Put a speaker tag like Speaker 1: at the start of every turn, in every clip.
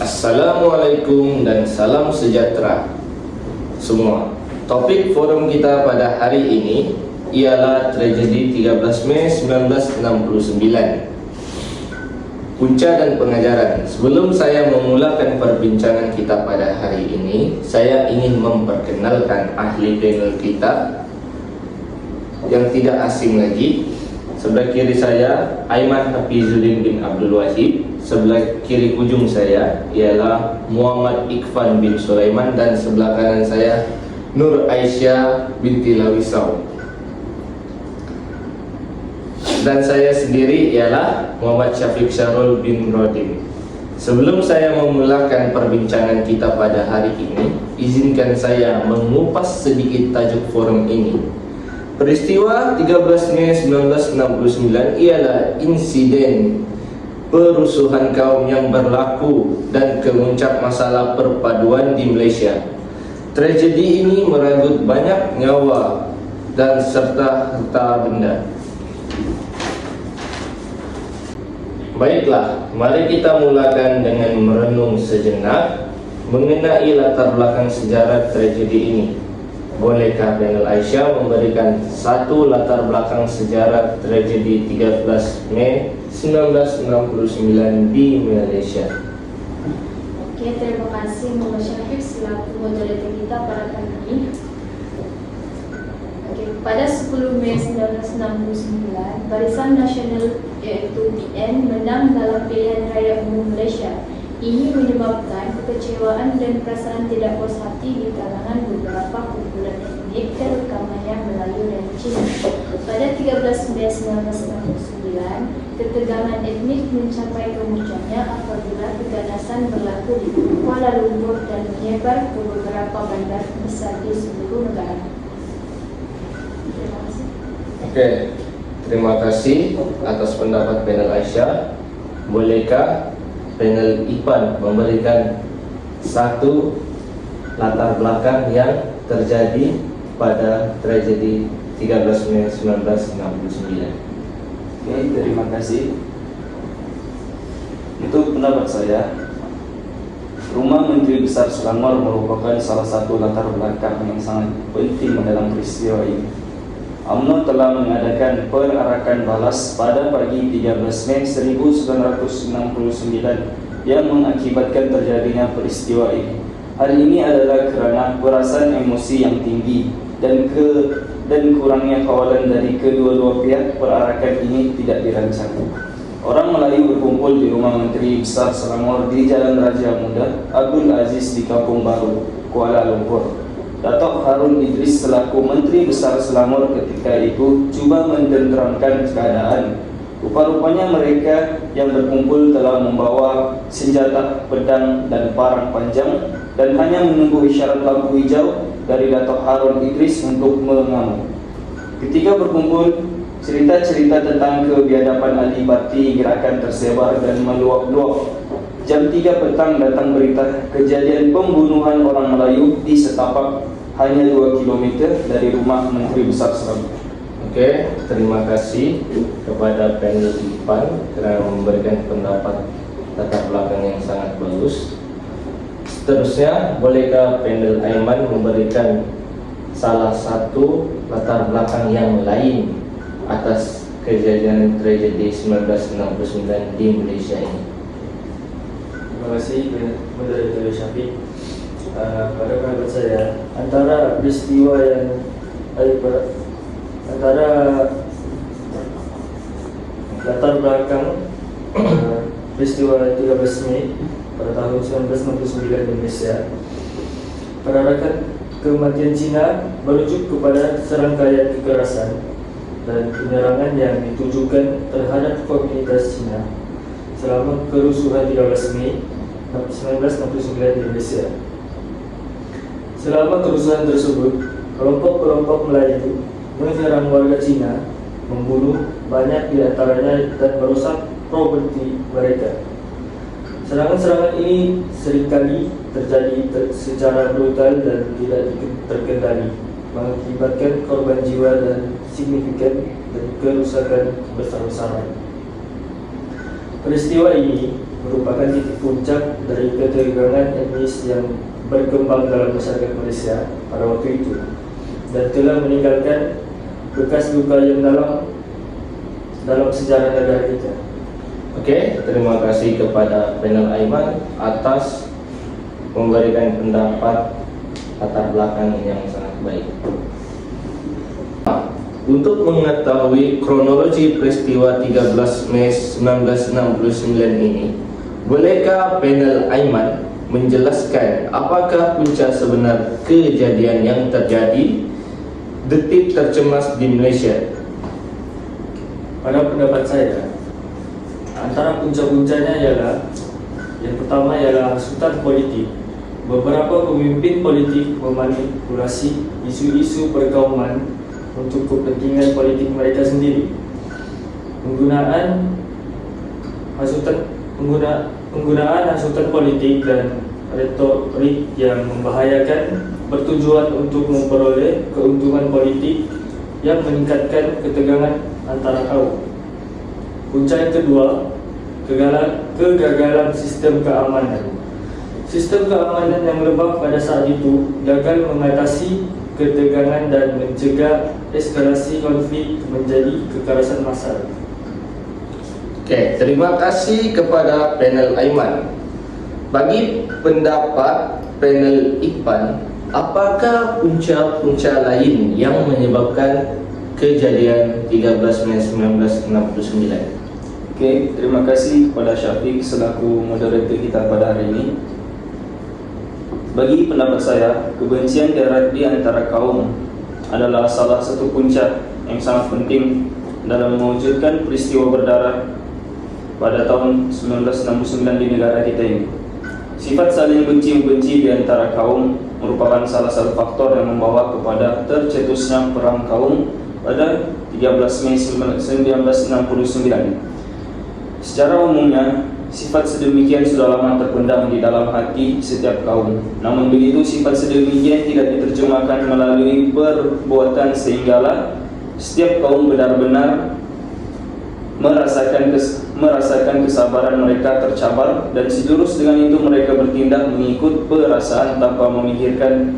Speaker 1: Assalamualaikum dan salam sejahtera semua. Topik forum kita pada hari ini ialah tragedi 13 Mei 1969, punca dan pengajaran. Sebelum saya memulakan perbincangan kita pada hari ini, saya ingin memperkenalkan ahli panel kita yang tidak asing lagi. Sebelah kiri saya Aiman Hafizuddin bin Abdul Wahid. Sebelah kiri ujung saya ialah Muhammad Ikhwan bin Sulaiman. Dan sebelah kanan saya Nur Aisyah binti Lawisau. Dan saya sendiri ialah Muhammad Syafiq Syarul bin Rodim. Sebelum saya memulakan perbincangan kita pada hari ini, izinkan saya mengupas sedikit tajuk forum ini. Peristiwa 13 Mei 1969 ialah insiden perusuhan kaum yang berlaku dan kemuncak masalah perpaduan di Malaysia. Tragedi ini merenggut banyak nyawa dan serta harta benda. Baiklah, mari kita mulakan dengan merenung sejenak mengenai latar belakang sejarah tragedi ini. Bolehkah panel Aisyah memberikan satu latar belakang sejarah tragedi 13 Mei 1969 di Malaysia?
Speaker 2: Oke, terima kasih Muhammad Syafiq selaku moderator kita pada kali ini. Pada 10 Mei 1969, Barisan Nasional iaitu BN menang dalam pilihan raya umum Malaysia. Ini menyebabkan kekecewaan dan perasaan tidak puas hati di kalangan beberapa kumpulan etnik terutamanya Melayu dan Cina. Pada 13 Mei 1969, ketegangan etnik mencapai kemuncaknya apabila keganasan berlaku di Kuala Lumpur dan menyebar ke beberapa bandar besar di seluruh negara. Terima kasih.
Speaker 1: Oke, terima kasih atas pendapat panel Aisyah. Bolehkah panel Ipan memberikan satu latar belakang yang terjadi pada tragedi 13 Mei 1969?
Speaker 3: Oke, terima kasih. Untuk pendapat saya, Rumah Menteri Besar Selangor merupakan salah satu latar belakang yang sangat penting dalam peristiwa ini. UMNO telah mengadakan perarakan balas pada pagi 13 Mei 1969 yang mengakibatkan terjadinya peristiwa ini. Hal ini adalah kerana perasaan emosi yang tinggi dan kurangnya kawalan dari kedua-dua pihak. Perarakan ini tidak dirancang. Orang Melayu berkumpul di Rumah Menteri Besar Selangor di Jalan Raja Muda Abdul Aziz di Kampung Baru, Kuala Lumpur. Datuk Harun Idris selaku Menteri Besar Selangor ketika itu cuba mententeramkan keadaan. Rupa-rupanya mereka yang berkumpul telah membawa senjata, pedang dan parang panjang dan hanya menunggu isyarat lampu hijau dari Datuk Harun Idris untuk mengamuk. Ketika berkumpul, cerita-cerita tentang kebiadaban adipati gerakan tersebar dan meluap-luap. Jam 3 petang datang berita kejadian pembunuhan orang Melayu di setapak hanya 2 km dari Rumah Menteri Besar Selangor.
Speaker 1: Oke, terima kasih kepada panel Ipan kerana memberikan pendapat latar belakang yang sangat bagus. Seterusnya, bolehkah panel Aiman memberikan salah satu latar belakang yang lain atas kejadian tragedi 1969 di Malaysia ini?
Speaker 4: Terima kasih Moderator Syafiq. Pada pendapat saya, antara peristiwa yang antara latar belakang peristiwa 13 Mei pada tahun 1969 di Malaysia, perarakan kematian Cina merujuk kepada serangkaian kekerasan dan penyerangan yang ditujukan terhadap komunitas Cina selama kerusuhan 13 Mei 1969 di Malaysia. Selama kerusuhan tersebut, kelompok-kelompok Melayu menyerang warga Cina, membunuh banyak di antaranya dan merusak properti mereka. Serangan-serangan ini seringkali terjadi secara brutal dan tidak terkendali, mengakibatkan korban jiwa dan signifikan dan kerusakan besar-besaran. Peristiwa ini merupakan titik puncak dari ketegangan etnis yang berkembang dalam masyarakat Malaysia pada waktu itu dan telah meninggalkan bekas luka yang dalam sejarah negara kita.
Speaker 1: Oke, terima kasih kepada panel Aiman atas memberikan pendapat latar belakang yang sangat baik. Untuk mengetahui kronologi peristiwa 13 Mei 1969 ini, bolehkah panel Aiman menjelaskan apakah punca sebenar kejadian yang terjadi detik tercemas di Malaysia?
Speaker 4: Pada pendapat saya, antara punca-puncanya ialah yang pertama ialah hasutan politik. Beberapa pemimpin politik memanipulasi isu-isu perkauman untuk kepentingan politik mereka sendiri. Penggunaan hasutan politik dan retorik yang membahayakan bertujuan untuk memperoleh keuntungan politik yang meningkatkan ketegangan antara kaum. Punca yang kedua, kegagalan sistem keamanan. Sistem keamanan yang lemah pada saat itu gagal mengatasi ketegangan dan mencegah eskalasi konflik menjadi kekerasan massal.
Speaker 1: Oke, terima kasih kepada panel Aiman. Bagi pendapat panel Iqban, apakah punca-punca lain yang menyebabkan kejadian 13 Mei 1969?
Speaker 3: Oke, terima kasih kepada Syafiq selaku moderator kita pada hari ini. Bagi pendapat saya, kebencian darat di antara kaum adalah salah satu punca yang sangat penting dalam mewujudkan peristiwa berdarah pada tahun 1969 di negara kita ini. Sifat saling benci-membenci di antara kaum merupakan salah satu faktor yang membawa kepada tercetusnya perang kaum pada 13 Mei 1969. Secara umumnya, sifat sedemikian sudah lama terpendam di dalam hati setiap kaum. Namun begitu, sifat sedemikian tidak diterjemahkan melalui perbuatan sehinggalah setiap kaum benar-benar merasakan kesabaran mereka tercabar, dan sejurus dengan itu mereka bertindak mengikut perasaan tanpa memikirkan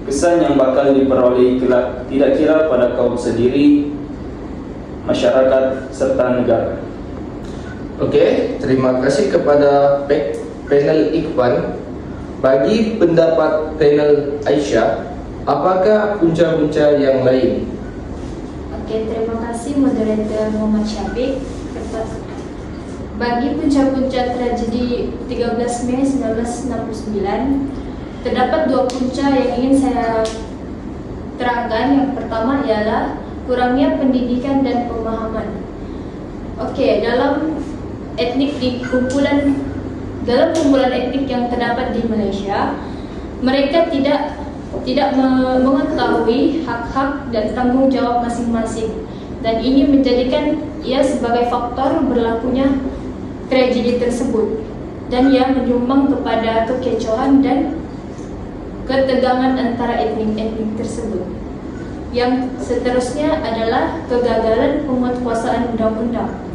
Speaker 3: kesan yang bakal diperoleh tidak kira pada kaum sendiri, masyarakat serta negara.
Speaker 1: Oke, terima kasih kepada panel Iqban. Bagi pendapat panel Aisyah, apakah punca-punca yang lain?
Speaker 2: Oke, terima kasih moderator Muhammad Syafiq. Bagi punca-punca tragedi 13 Mei 1969, terdapat dua punca yang ingin saya terangkan. Yang pertama ialah kurangnya pendidikan dan pemahaman. Oke, dalam kumpulan etnik yang terdapat di Malaysia, mereka tidak mengetahui hak-hak dan tanggung jawab masing-masing, dan ini menjadikan ia sebagai faktor berlakunya tragedi tersebut, dan ia menyumbang kepada kekecauan dan ketegangan antara etnik-etnik tersebut. Yang seterusnya adalah kegagalan penguatkuasaan undang-undang.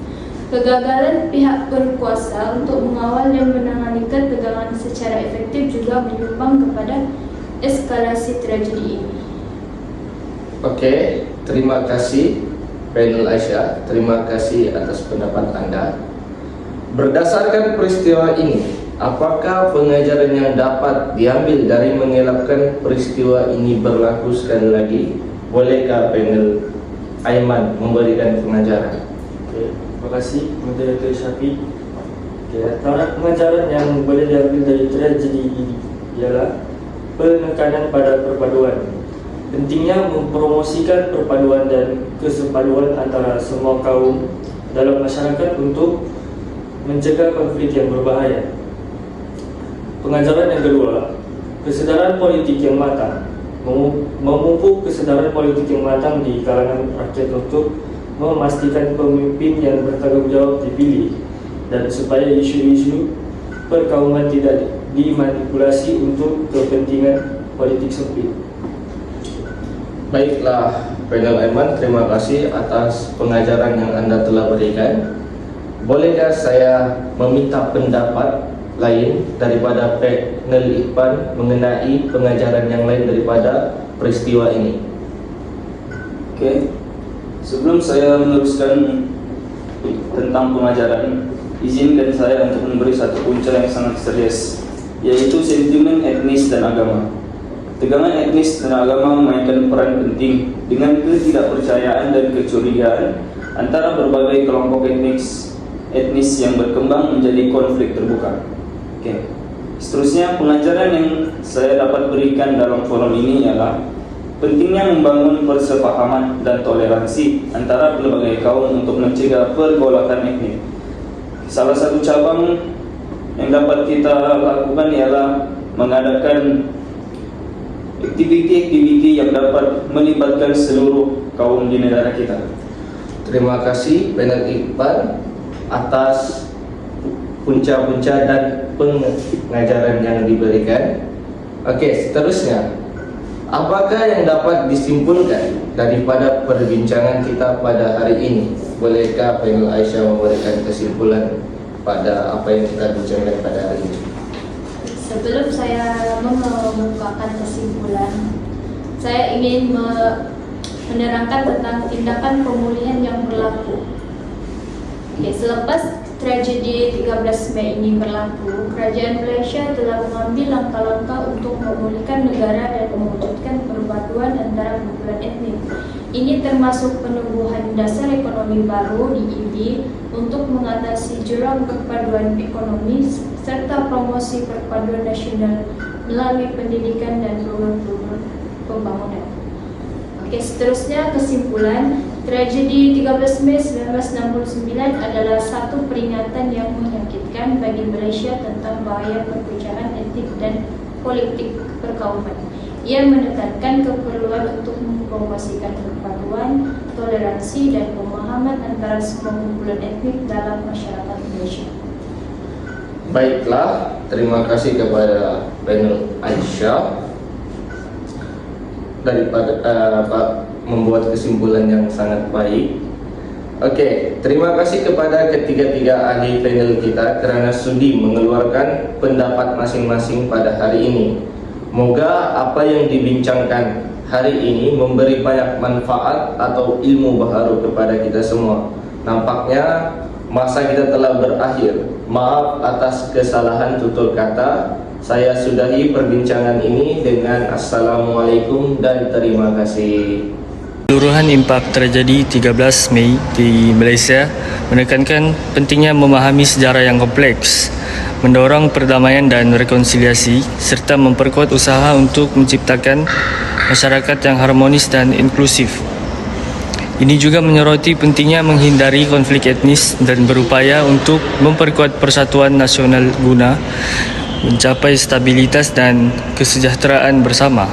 Speaker 2: Kegagalan pihak berkuasa untuk mengawal dan menangani ketegangan secara efektif juga menyumbang kepada eskalasi tragedi ini.
Speaker 1: Oke, terima kasih panel Aisyah. Terima kasih atas pendapat Anda. Berdasarkan peristiwa ini, apakah pengajaran yang dapat diambil dari mengelakkan peristiwa ini berlaku sekali lagi? Bolehkah panel Aiman memberikan pengajaran?
Speaker 4: Oke, terima kasih moderator Syafiq. Antara pengajaran yang boleh diambil dari tragedi ini ialah penekanan pada perpaduan. Pentingnya mempromosikan perpaduan dan kesepaduan antara semua kaum dalam masyarakat untuk mencegah konflik yang berbahaya. Pengajaran yang kedua, kesedaran politik yang matang. Memupuk kesedaran politik yang matang di kalangan rakyat untuk memastikan pemimpin yang bertanggung jawab dipilih, dan supaya isu-isu perkauman tidak dimanipulasi untuk kepentingan politik sempit.
Speaker 1: Baiklah panel Aiman, terima kasih atas pengajaran yang Anda telah berikan. bolehkah saya meminta pendapat lain daripada panel IPAN mengenai pengajaran yang lain daripada peristiwa ini?
Speaker 3: Oke, sebelum saya meneruskan tentang pengajaran, izinkan saya untuk memberi satu punca yang sangat serius, yaitu sentimen etnis dan agama. Tegangan etnis dan agama memainkan peran penting dengan ketidakpercayaan dan kecurigaan antara berbagai kelompok etnis yang berkembang menjadi konflik terbuka. Oke. Seterusnya, pengajaran yang saya dapat berikan dalam forum ini ialah pentingnya membangun persepahaman dan toleransi antara berbagai kaum untuk mencegah pergolakan etnik. Salah satu cabang yang dapat kita lakukan ialah mengadakan aktiviti-aktiviti yang dapat melibatkan seluruh kaum di negara kita.
Speaker 1: Terima kasih panel IPAN atas punca-punca dan pengajaran yang diberikan. Oke, seterusnya, apakah yang dapat disimpulkan daripada perbincangan kita pada hari ini? Bolehkah panel Aisyah memberikan kesimpulan pada apa yang kita bincangkan pada hari ini?
Speaker 2: Sebelum saya mengemukakan kesimpulan, saya ingin menerangkan tentang tindakan pemulihan yang berlaku. Oke, selepas tragedi 13 Mei ini berlaku, Kerajaan Malaysia telah mengambil langkah-langkah untuk memulihkan negara dan mewujudkan perpaduan antara kumpulan etnik. Ini termasuk penubuhan dasar ekonomi baru di ID untuk mengatasi jurang perpaduan ekonomi serta promosi perpaduan nasional melalui pendidikan dan program-program pembangunan. Oke, seterusnya kesimpulan, tragedi 13 Mei 1969 adalah satu peringatan yang menyakitkan bagi Malaysia tentang bahaya perpecahan etnik dan politik perkauman. Ia menekankan keperluan untuk mempromosikan perpaduan, toleransi dan pemahaman antara semua kumpulan etnik dalam masyarakat Malaysia.
Speaker 1: Baiklah, terima kasih kepada panel Aisyah daripada membuat kesimpulan yang sangat baik. Oke, terima kasih kepada ketiga-tiga ahli panel kita kerana sudi mengeluarkan pendapat masing-masing pada hari ini. Moga apa yang dibincangkan hari ini memberi banyak manfaat atau ilmu baharu kepada kita semua. Nampaknya masa kita telah berakhir. Maaf atas kesalahan tutur kata. Saya sudahi perbincangan ini dengan Assalamualaikum dan terima kasih.
Speaker 5: Keseluruhan impak tragedi 13 Mei di Malaysia menekankan pentingnya memahami sejarah yang kompleks, mendorong perdamaian dan rekonsiliasi serta memperkuat usaha untuk menciptakan masyarakat yang harmonis dan inklusif. Ini juga menyoroti pentingnya menghindari konflik etnis dan berupaya untuk memperkuat persatuan nasional guna mencapai stabilitas dan kesejahteraan bersama.